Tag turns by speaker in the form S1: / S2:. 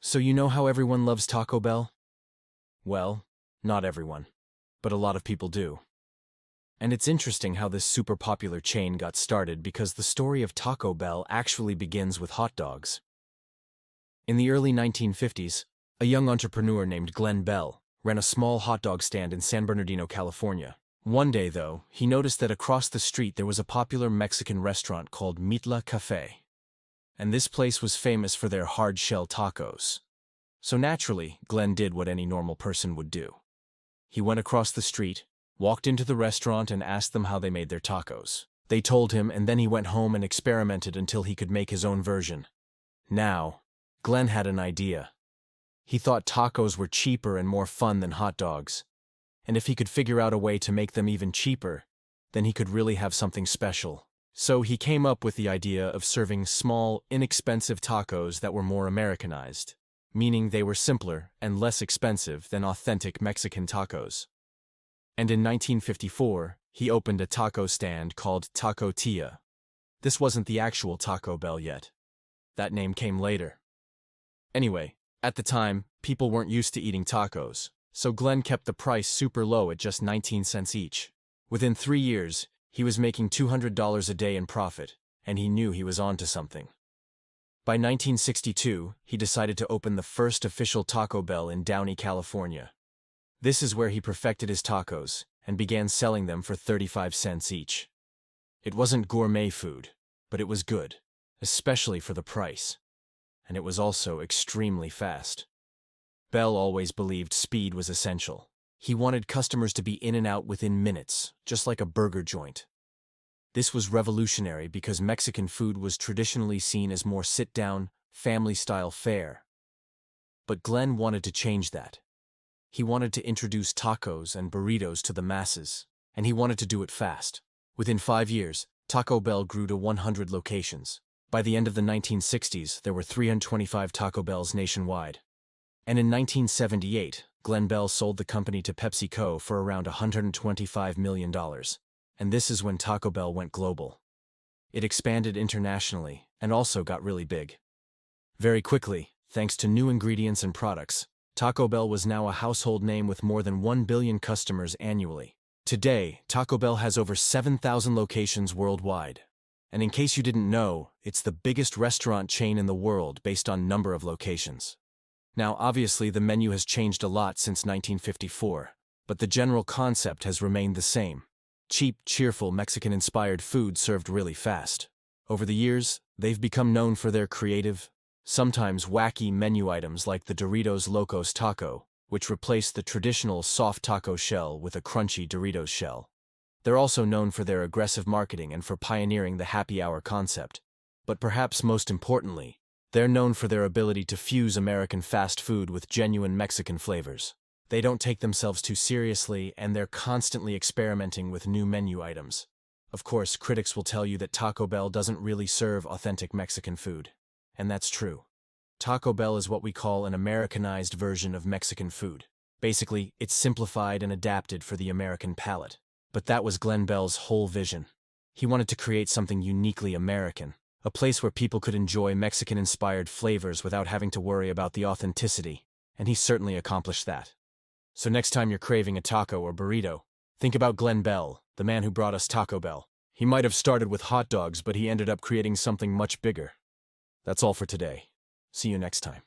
S1: So you know how everyone loves Taco Bell? Well, not everyone, but a lot of people do. And it's interesting how this super popular chain got started because the story of Taco Bell actually begins with hot dogs. In the early 1950s, a young entrepreneur named Glen Bell ran a small hot dog stand in San Bernardino, California. One day, though, he noticed that across the street there was a popular Mexican restaurant called Mitla Café. And this place was famous for their hard-shell tacos. So naturally, Glen did what any normal person would do. He went across the street, walked into the restaurant and asked them how they made their tacos. They told him, and then he went home and experimented until he could make his own version. Now, Glen had an idea. He thought tacos were cheaper and more fun than hot dogs. And if he could figure out a way to make them even cheaper, then he could really have something special. So he came up with the idea of serving small, inexpensive tacos that were more Americanized, meaning they were simpler and less expensive than authentic Mexican tacos. And in 1954, he opened a taco stand called Taco Tia. This wasn't the actual Taco Bell yet. That name came later. Anyway, at the time, people weren't used to eating tacos, so Glen kept the price super low at just 19 cents each. Within 3 years, he was making $200 a day in profit, and he knew he was onto something. By 1962, he decided to open the first official Taco Bell in Downey, California. This is where he perfected his tacos and began selling them for 35 cents each. It wasn't gourmet food, but it was good, especially for the price. And it was also extremely fast. Bell always believed speed was essential. He wanted customers to be in and out within minutes, just like a burger joint. This was revolutionary because Mexican food was traditionally seen as more sit-down, family-style fare. But Glen wanted to change that. He wanted to introduce tacos and burritos to the masses, and he wanted to do it fast. Within 5 years, Taco Bell grew to 100 locations. By the end of the 1960s, there were 325 Taco Bells nationwide. And in 1978, Glen Bell sold the company to PepsiCo for around $125 million. And this is when Taco Bell went global. It expanded internationally and also got really big. Very quickly, thanks to new ingredients and products, Taco Bell was now a household name with more than 1 billion customers annually. Today, Taco Bell has over 7,000 locations worldwide. And in case you didn't know, it's the biggest restaurant chain in the world based on number of locations. Now, obviously, the menu has changed a lot since 1954, but the general concept has remained the same. Cheap, cheerful, Mexican-inspired food served really fast. Over the years, they've become known for their creative, sometimes wacky menu items like the Doritos Locos Taco, which replaced the traditional soft taco shell with a crunchy Doritos shell. They're also known for their aggressive marketing and for pioneering the happy hour concept. But perhaps most importantly, they're known for their ability to fuse American fast food with genuine Mexican flavors. They don't take themselves too seriously, and they're constantly experimenting with new menu items. Of course, critics will tell you that Taco Bell doesn't really serve authentic Mexican food. And that's true. Taco Bell is what we call an Americanized version of Mexican food. Basically, it's simplified and adapted for the American palate. But that was Glen Bell's whole vision. He wanted to create something uniquely American, a place where people could enjoy Mexican-inspired flavors without having to worry about the authenticity, and he certainly accomplished that. So next time you're craving a taco or burrito, think about Glen Bell, the man who brought us Taco Bell. He might have started with hot dogs, but he ended up creating something much bigger. That's all for today. See you next time.